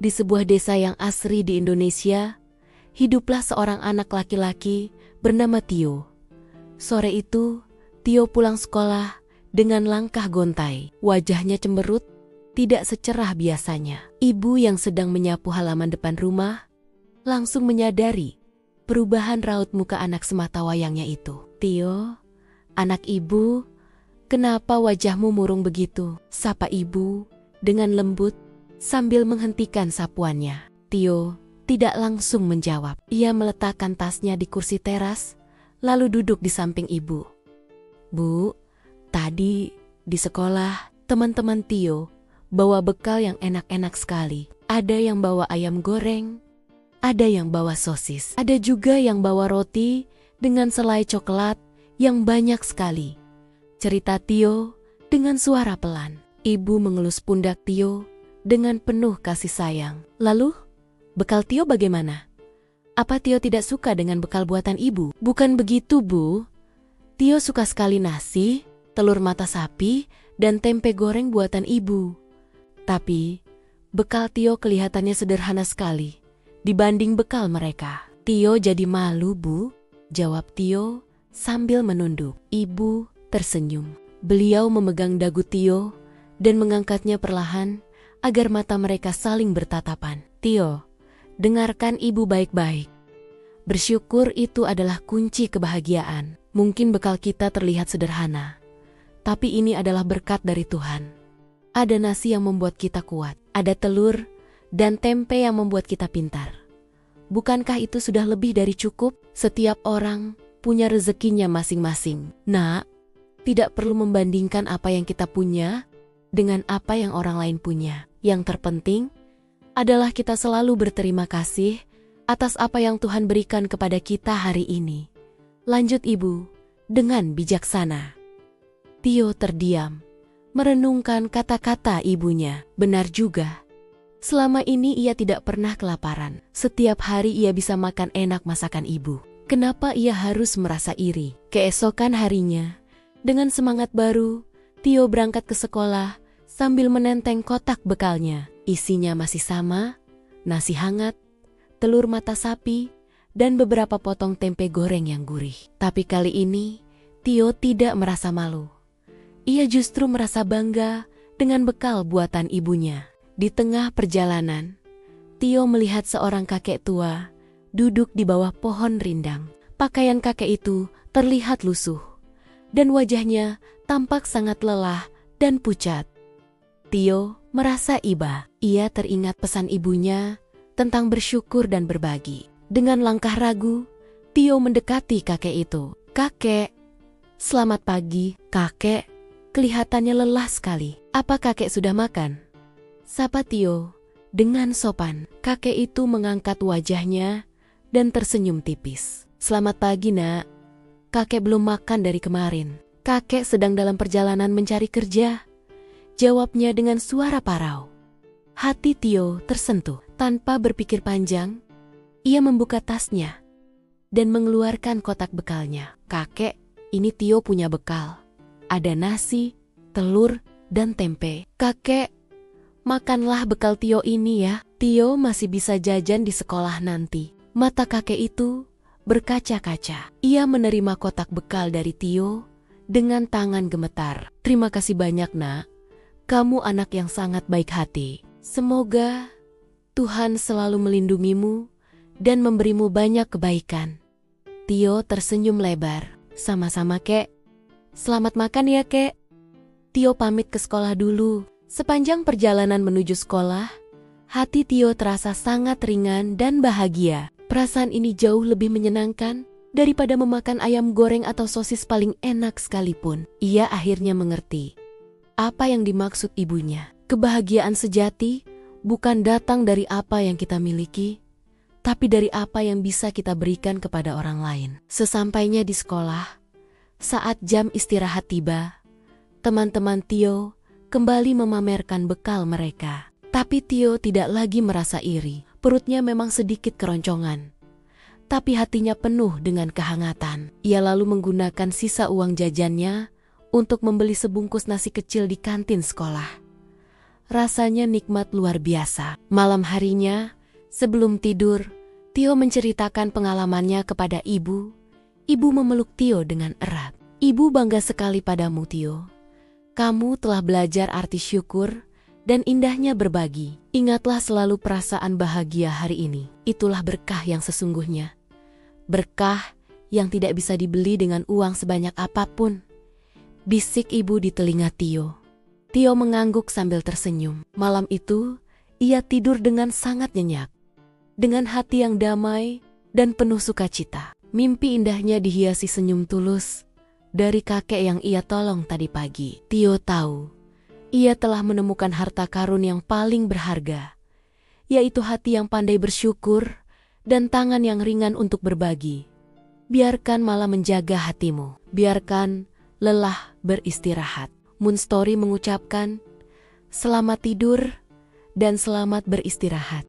Di sebuah desa yang asri di Indonesia, hiduplah seorang anak laki-laki bernama Tio. Sore itu, Tio pulang sekolah dengan langkah gontai. Wajahnya cemberut, tidak secerah biasanya. Ibu yang sedang menyapu halaman depan rumah langsung menyadari perubahan raut muka anak sematawayangnya itu. "Tio, anak ibu, kenapa wajahmu murung begitu?" sapa ibu dengan lembut sambil menghentikan sapuannya. Tio tidak langsung menjawab. Ia meletakkan tasnya di kursi teras, lalu duduk di samping ibu. "Bu, tadi di sekolah teman-teman Tio bawa bekal yang enak-enak sekali. Ada yang bawa ayam goreng, ada yang bawa sosis, ada juga yang bawa roti dengan selai coklat yang banyak sekali," cerita Tio dengan suara pelan. Ibu mengelus pundak Tio dengan penuh kasih sayang. "Lalu, bekal Tio bagaimana? Apa Tio tidak suka dengan bekal buatan ibu?" "Bukan begitu, Bu. Tio suka sekali nasi, telur mata sapi, dan tempe goreng buatan ibu. Tapi, bekal Tio kelihatannya sederhana sekali dibanding bekal mereka." "Tio jadi malu, Bu," jawab Tio sambil menunduk. Ibu tersenyum. Beliau memegang dagu Tio dan mengangkatnya perlahan agar mata mereka saling bertatapan. "Tio, dengarkan ibu baik-baik. Bersyukur itu adalah kunci kebahagiaan. Mungkin bekal kita terlihat sederhana, tapi ini adalah berkat dari Tuhan. Ada nasi yang membuat kita kuat, ada telur dan tempe yang membuat kita pintar. Bukankah itu sudah lebih dari cukup? Setiap orang punya rezekinya masing-masing. Nak, tidak perlu membandingkan apa yang kita punya dengan apa yang orang lain punya. Yang terpenting adalah kita selalu berterima kasih atas apa yang Tuhan berikan kepada kita hari ini," lanjut ibu dengan bijaksana. Tio terdiam, merenungkan kata-kata ibunya. Benar juga. Selama ini ia tidak pernah kelaparan. Setiap hari ia bisa makan enak masakan ibu. Kenapa ia harus merasa iri? Keesokan harinya, dengan semangat baru, Tio berangkat ke sekolah sambil menenteng kotak bekalnya. Isinya masih sama, nasi hangat, telur mata sapi, dan beberapa potong tempe goreng yang gurih. Tapi kali ini, Tio tidak merasa malu. Ia justru merasa bangga dengan bekal buatan ibunya. Di tengah perjalanan, Tio melihat seorang kakek tua duduk di bawah pohon rindang. Pakaian kakek itu terlihat lusuh, dan wajahnya tampak sangat lelah dan pucat. Tio merasa iba. Ia teringat pesan ibunya tentang bersyukur dan berbagi. Dengan langkah ragu, Tio mendekati kakek itu. "Kakek, selamat pagi." Kakek kelihatannya lelah sekali. "Apa kakek sudah makan?" sapa Tio dengan sopan. Kakek itu mengangkat wajahnya dan tersenyum tipis. "Selamat pagi, Nak. Kakek belum makan dari kemarin. Kakek sedang dalam perjalanan mencari kerja," jawabnya dengan suara parau. Hati Tio tersentuh. Tanpa berpikir panjang, ia membuka tasnya dan mengeluarkan kotak bekalnya. "Kakek, ini Tio punya bekal. Ada nasi, telur, dan tempe. Kakek, makanlah bekal Tio ini ya. Tio masih bisa jajan di sekolah nanti." Mata kakek itu berkaca-kaca. Ia menerima kotak bekal dari Tio dengan tangan gemetar. "Terima kasih banyak, Nak. Kamu anak yang sangat baik hati. Semoga Tuhan selalu melindungimu dan memberimu banyak kebaikan." Tio tersenyum lebar. "Sama-sama, Kek. Selamat makan ya, Kek." Tio pamit ke sekolah dulu. Sepanjang perjalanan menuju sekolah, hati Tio terasa sangat ringan dan bahagia. Perasaan ini jauh lebih menyenangkan daripada memakan ayam goreng atau sosis paling enak sekalipun. Ia akhirnya mengerti apa yang dimaksud ibunya. Kebahagiaan sejati bukan datang dari apa yang kita miliki, tapi dari apa yang bisa kita berikan kepada orang lain. Sesampainya di sekolah, saat jam istirahat tiba, teman-teman Tio kembali memamerkan bekal mereka. Tapi Tio tidak lagi merasa iri. Perutnya memang sedikit keroncongan, tapi hatinya penuh dengan kehangatan. Ia lalu menggunakan sisa uang jajannya untuk membeli sebungkus nasi kecil di kantin sekolah. Rasanya nikmat luar biasa. Malam harinya, sebelum tidur, Tio menceritakan pengalamannya kepada ibu. Ibu memeluk Tio dengan erat. Ibu bangga sekali padamu, Tio. Kamu telah belajar arti syukur dan indahnya berbagi. Ingatlah selalu perasaan bahagia hari ini. Itulah berkah yang sesungguhnya. Berkah yang tidak bisa dibeli dengan uang sebanyak apapun. Bisik ibu di telinga Tio. Tio mengangguk sambil tersenyum. Malam itu, ia tidur dengan sangat nyenyak. Dengan hati yang damai dan penuh sukacita. Mimpi indahnya dihiasi senyum tulus dari kakek yang ia tolong tadi pagi. Tio tahu, ia telah menemukan harta karun yang paling berharga, yaitu hati yang pandai bersyukur dan tangan yang ringan untuk berbagi. Biarkan malam menjaga hatimu. Biarkan lelah beristirahat. Moonstory mengucapkan, selamat tidur dan selamat beristirahat.